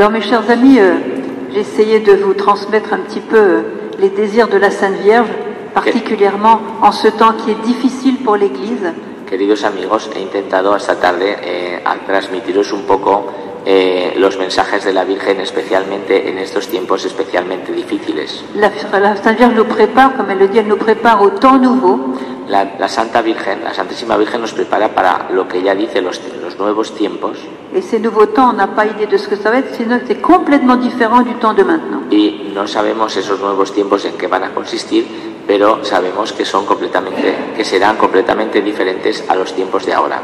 Alors mes chers amis, j'ai essayé de vous transmettre un petit peu les désirs de la Sainte Vierge, particulièrement en ce temps qui est difficile pour l'Église. Queridos amigos, he intentado esta tarde transmitiros un poco los mensajes de la Virgen, especialmente en estos tiempos especialmente difíciles. La Sainte Vierge nous prépare, comme elle le dit, elle nous prépare au temps nouveau. La Santa Virgen, la Santísima Virgen nos prepara para lo que ella dice, los nuevos tiempos. Et ces nouveaux temps, on n'a pas idée de ce que ça va être, sinon c'est complètement différent du temps de maintenant. Y no sabemos esos nuevos tiempos en qué van a consistir, pero sabemos que serán completamente diferentes a los tiempos de ahora.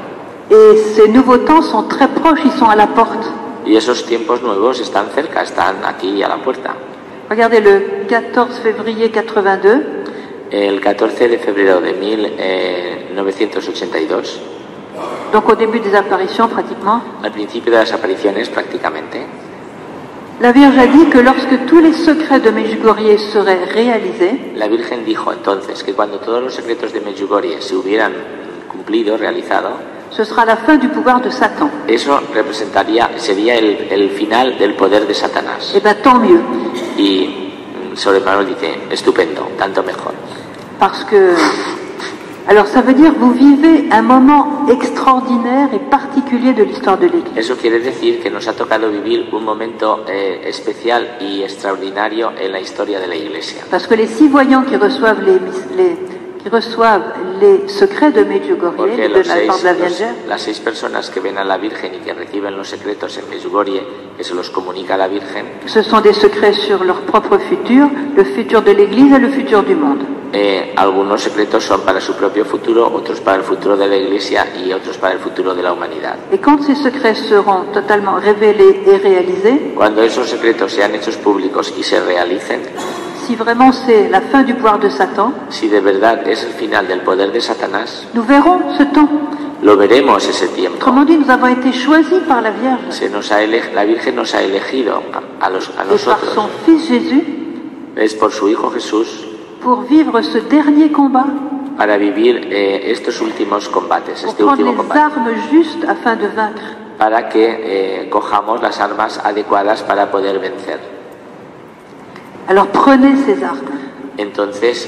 Et ces nouveaux temps sont très proches, ils sont à la porte. Y esos tiempos nuevos están cerca, están aquí a la puerta. Regardez le 14 février 82. El 14 de febrero de 1982. Donc au début des apparitions pratiquement. Al principio de las apariciones prácticamente. La Vierge a dit que lorsque tous les secrets de Medjugorje seraient réalisés, la Virgen dijo entonces que cuando todos los secretos de Medjugorje se hubieran cumplido, realizado, ce sera la fin du pouvoir de Satan. Eso sería el final del poder de Satanás. Eh bien, tant mieux. Y sobre Manuel dice, estupendo, tanto mejor. Parce que, alors ça veut dire que vous vivez un moment extraordinaire et particulier de l'histoire de l'Église. Eso quiere decir que nos ha tocado vivir un momento especial y extraordinario en la historia de la Iglesia. Parce que les 6 voyants qui reçoivent les secrets de Medjugorje de la part de la Vierge, las 6 personas que ven a la Virgen y que reciben los secretos en Medjugorje, que se los comunica a la Virgen, ce sont des secrets sur leur propre futur, le futur de l'Église et le futur du monde. Algunos secretos son para su propio futuro, otros para el futuro de la Iglesia y otros para el futuro de la humanidad. Et quand ces secrets seront totalement révélés et réalisés, cuando esos secretos sean hechos públicos y se realicen, si vraiment c'est la fin du pouvoir de Satan, si de verdad es el final del poder de Satanás, nous verrons ce temps. Lo veremos ese tiempo. Autrement dit, nous avons été choisis par la Vierge. La Virgen nos ha elegido a nosotros. Et par son Fils Jésus, es por su Hijo Jesús, pour vivre ce dernier combat, para vivir estos últimos combates, pour este prendre último les combate, armes justes afin de vaincre. para que cojamos las armas adecuadas para poder vencer. Alors prenez ces armes. Entonces,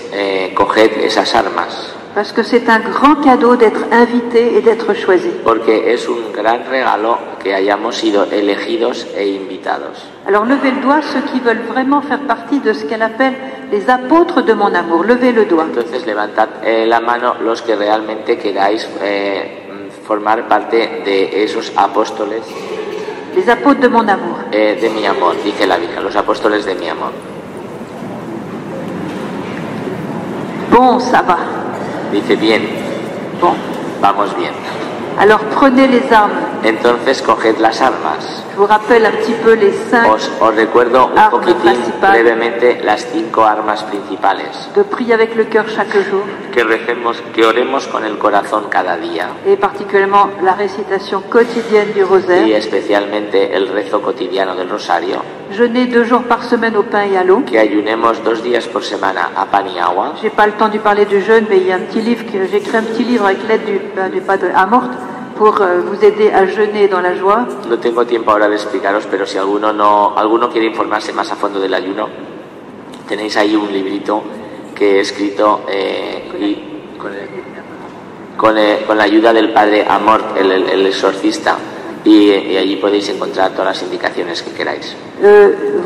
coged esas armas. Parce que c'est un grand cadeau d'être invité et d'être choisi. Porque es un gran regalo que hayamos sido elegidos e invitados. Alors levez le doigt ceux qui veulent vraiment faire partie de ce qu'elle appelle les apôtres de mon amour. Levez le doigt. Entonces levantad la mano los que realmente queráis formar parte de esos apóstoles. Les apôtres de mon amour. De mi amor, dice la Virgen, los apóstoles de mi amor. Bon, ça va. Dice bien. Bon. Vamos bien. Alors prenez les armes. Entonces coged las armas. Je vous rappelle un petit peu les 5 Os recuerdo un poquitín brevemente las 5 armas principales. De prier avec le cœur chaque jour. Que oremos con el corazón cada día. Et particulièrement la récitation quotidienne du rosaire. Y especialmente el rezo cotidiano del rosario. Jeûner 2 jours par semaine au pain et à l'eau. Que ayunemos 2 días por semana a pan y agua. J'ai pas le temps de parler du jeûne, mais il y a un petit livre que j'ai écrit un petit livre avec l'aide du padre Amort pour vous aider à jeûner dans la joie. No tengo tiempo ahora de explicaros, pero si alguno quiere informarse más a fondo del ayuno, tenéis ahí un librito que he escrito con la ayuda del padre Amort, el exorcista. Y allí podéis encontrar todas las indicaciones que queráis.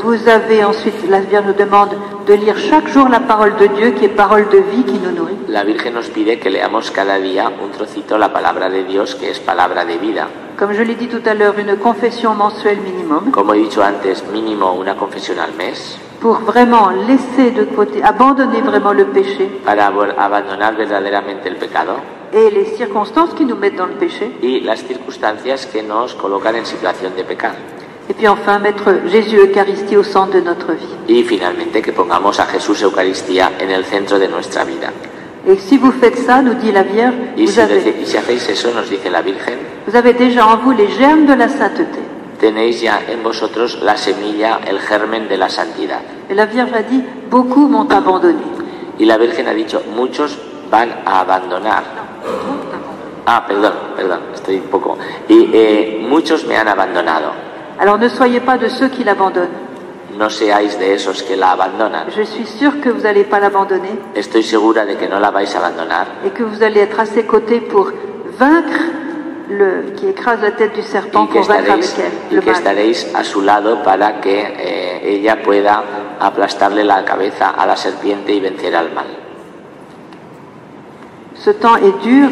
Vous avez ensuite, la Vierge nous demande de lire chaque jour la parole de Dieu, qui est parole de vie, qui nous nourrit. La Virgen nos pide que leamos cada día un trocito la palabra de Dios, que es palabra de vida. Comme je l'ai dit tout à l'heure, une confession mensuelle minimum. Como he dicho antes, mínimo una confesión al mes. Pour vraiment laisser de côté, abandonner vraiment le péché. Para abandonar verdaderamente el pecado. Et les circonstances qui nous mettent dans le péché. Y las circunstancias que nos colocan en situación de pecar. Et puis enfin, mettre Jésus Eucharistie au centre de notre vie. Y finalmente que pongamos a Jesús Eucaristía en el centro de nuestra vida. Et si vous faites ça, nous dit la Vierge, y si hacéis eso, nos dice la Virgen, vous avez déjà en vous les germes de la sainteté. Tenéis ya en vosotros la semilla, el germen de la santidad. Et la Vierge a dit, beaucoup m'ont abandonné. Y la Virgen ha dicho, muchos van a abandonar. Perdón, estoy un poco. Y muchos me han abandonado. Alors ne soyez pas de ceux qui l'abandonnent. No seáis de esos que la abandonan. Je suis sûre que vous n'allez pas l'abandonner Estoy segura de que no la vais a abandonar et que vous allez être à ses côtés pour vaincre le qui écrase la tête du serpent, pour vaincre avec elle le mal. estaréis a su lado para que ella pueda aplastarle la cabeza a la serpiente y vencer al mal. Ce temps est dur,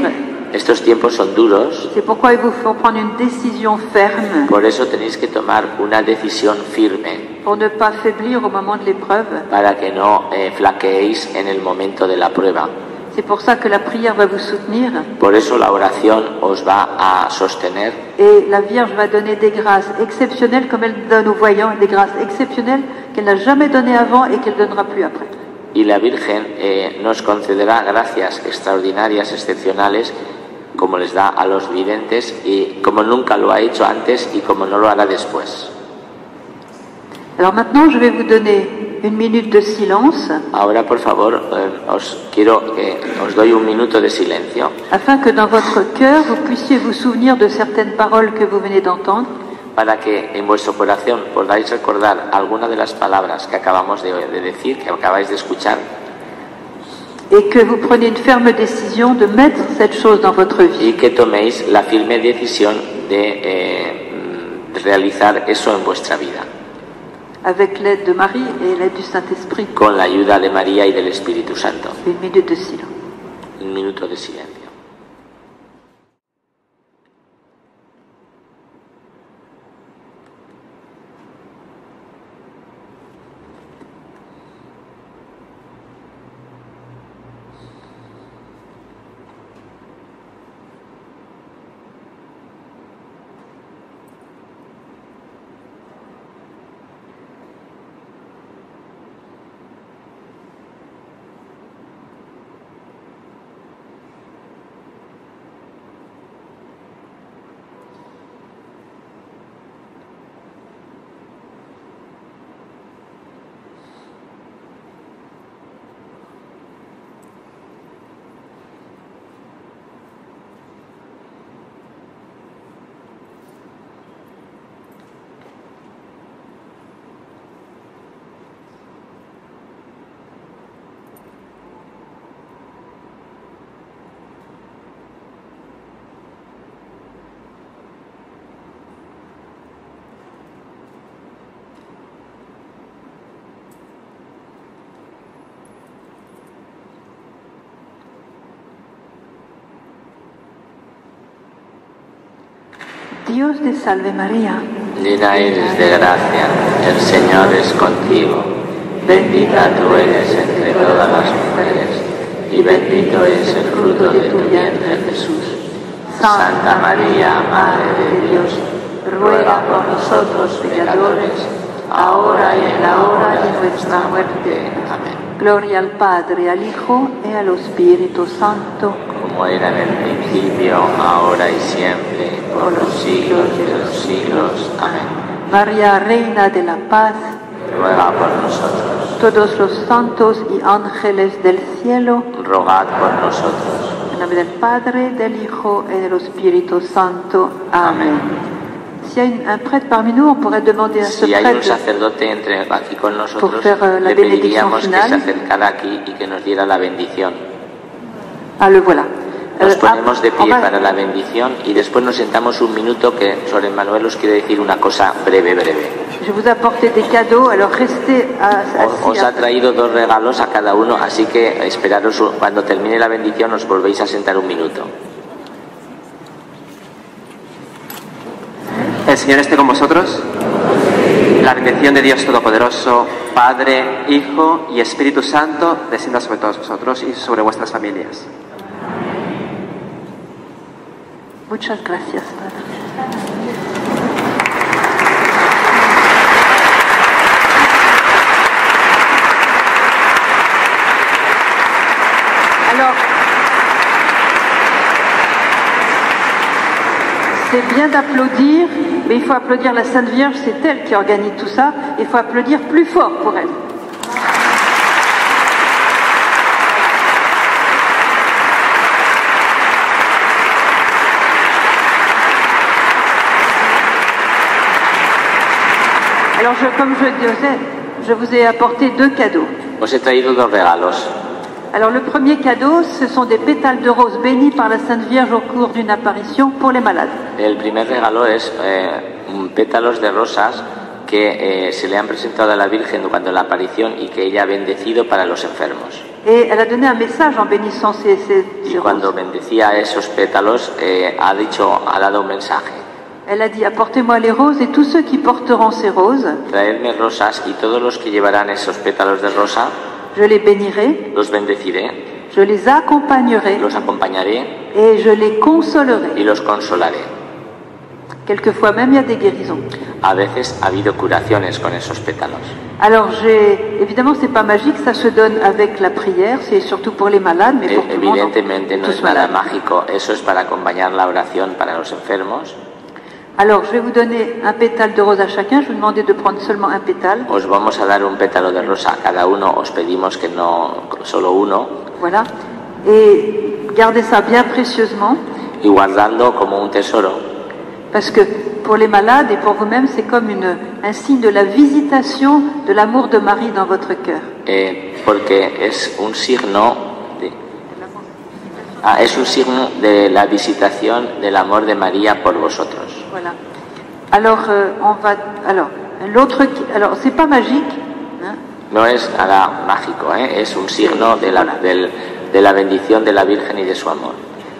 Estos tiempos son duros, c'est pourquoi il vous faut prendre une décision ferme por eso tenéis que tomar una decisión firme pour ne pas faiblir au moment de l'épreuve. para que no flaqueéis en el momento de la prueba. C'est pour ça que la prière va vous soutenir Por eso la oración os va a sostener et la Vierge va donner des grâces exceptionnelles comme elle donne aux voyants, des grâces exceptionnelles qu'elle n'a jamais données avant et qu'elle ne donnera plus après. y la Virgen nos concederá gracias extraordinarias, excepcionales, como les da a los videntes y como nunca lo ha hecho antes y como no lo hará después. Alors maintenant, je vais vous donner une minute de silence Ahora, por favor, os doy un minuto de silencio afin que dans votre cœur, vous puissiez vous souvenir de certaines paroles que vous venez d'entendre para que en vuestro corazón podáis recordar alguna de las palabras que acabamos de decir, que acabáis de escuchar, et que vous preniez une ferme décision de mettre cette chose dans votre vie. y que toméis la firme decisión de realizar eso en vuestra vida, Avec l'aide de Marie et l'aide du Saint-Esprit. con la ayuda de María y del Espíritu Santo. Une minute de silence. Un minuto de silencio. Dios te salve María, Llena eres de gracia, el Señor es contigo. Bendita tú eres entre todas las mujeres, y bendito es el fruto de tu vientre, Jesús. Santa María, Madre de Dios, ruega por nosotros pecadores, ahora y en la hora de nuestra muerte. Amén. gloria al Padre, al Hijo y al Espíritu Santo. Como era en el principio, ahora y siempre, por los siglos de los siglos. Amén. María, Reina de la Paz, Ruega por nosotros. todos los santos y ángeles del cielo, Rogad por nosotros. en nombre del Padre, del Hijo y del Espíritu Santo. Amén. S'il y a un prêtre parmi nous, on pourrait demander à ce Si hay un prêtre sacerdote aquí con nosotros, Por faire la le pediríamos que benediction se finale. acercara aquí y que nos diera la bendición. Ah, le voilà. Nos ponemos de on pie va- para la bendición y después nos sentamos un minuto que Sor Emmanuel os quiere decir una cosa breve. Je vous ai apporté des cadeaux, alors restez Os assis. ha traído 2 regalos a cada uno, así que esperaros, cuando termine la bendición os volvéis a sentar un minuto. El Señor esté con vosotros. La bendición de Dios Todopoderoso, Padre, Hijo y Espíritu Santo, descienda sobre todos vosotros y sobre vuestras familias. Muchas gracias, Padre. Alors, c'est bien d'applaudir, mais il faut applaudir la Sainte Vierge, c'est elle qui organise tout ça. Il faut applaudir plus fort pour elle. Alors, comme je disais, je vous ai apporté 2 cadeaux. Os he traído 2 regalos. Alors, le premier cadeau, ce sont des pétales de rose bénis par la Sainte Vierge au cours d'une apparition pour les malades. El primer regalo es pétalos de rosas que se le han presentado a la Virgen durante la aparición y que ella ha bendecido para los enfermos. Et elle a donné un message en bénissant ces Y roses. cuando bendecía esos pétalos, ha dado un mensaje. Elle a dit, apportez-moi les roses et tous ceux qui porteront ces roses, Traedme rosas y todos los que llevarán esos pétalos de rosa, je les bénirai, los bendeciré, je les accompagnerai los acompañaré et je les consolerai. y los consolaré. Quelquefois même, il y a des guérisons. A veces ha habido curaciones con esos pétalos. Alors, évidemment, c'est pas magique, ça se donne avec la prière, c'est surtout pour les malades, mais pour tout le monde, Evidentemente no tous es nada malades. mágico, eso es para acompañar la oración para los enfermos. Alors, je vais vous donner un pétale de rose à chacun, je vous demandais de prendre seulement un pétale, Os vamos a dar un pétalo de rosa a cada uno, os pedimos que no solo uno, voilà, et gardez ça bien précieusement, y guardando como un tesoro, parce que pour les malades et pour vous-même, c'est comme un signe de la visitation de l'amour de Marie dans votre cœur. porque es un signo de la visitación del amor de María por vosotros. Voilà. Alors, alors c'est pas magique, hein, No es nada mágico, es un signo de la bendición de la Virgen y de su amor.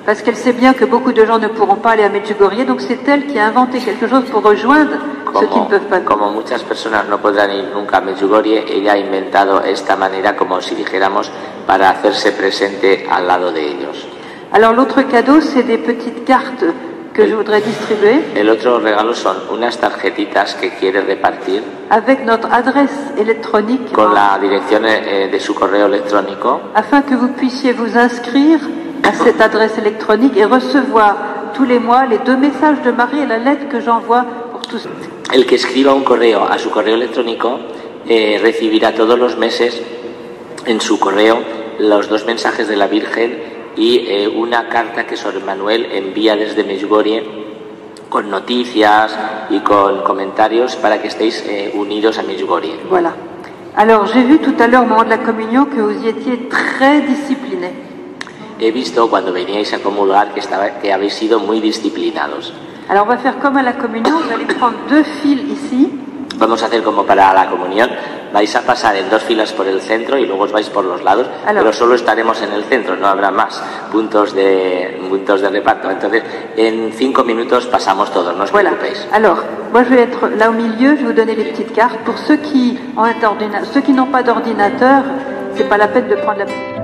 parce qu'elle sait bien que beaucoup de gens ne pourront pas aller à Medjugorje, donc c'est elle qui a inventé quelque chose pour rejoindre ceux qui ne peuvent pas. Como muchas personas no podrán ir nunca a Medjugorje, ella ha inventado esta manera, como si dijéramos, para hacerse presente al lado de ellos. Alors l'autre cadeau, c'est des petites cartes que je voudrais distribuer El otro regalo son unas tarjetitas que quiere repartir avec notre adresse électronique con la dirección de su correo electrónico afin que vous puissiez vous inscrire à cette adresse électronique et recevoir tous les mois les 2 messages de Marie et la lettre que j'envoie pour tous. El que escriba un correo a su correo electrónico recibirá todos los meses en su correo los 2 mensajes de la Virgen y una carta que Sor Manuel envía desde Medjugorje con noticias y con comentarios para que estéis unidos a Medjugorje. Voilà. Alors j'ai vu tout à l'heure au moment de la communion que vous y étiez très disciplinés. He visto cuando veníais a comulgar que habéis sido muy disciplinados. Alors on va faire comme à la communion, vous allez prendre 2 fils ici. Vamos a hacer como para la comunión, vais a pasar en 2 filas por el centro y luego os vais por los lados, pero solo estaremos en el centro, no habrá más puntos de reparto. Entonces, en 5 minutos pasamos todos, no os preocupéis. Alors, moi je vais être là au milieu, je vais vous donner les petites cartes. Pour ceux qui ont ceux qui n'ont pas d'ordinateur, c'est pas la peine de prendre la petite carte.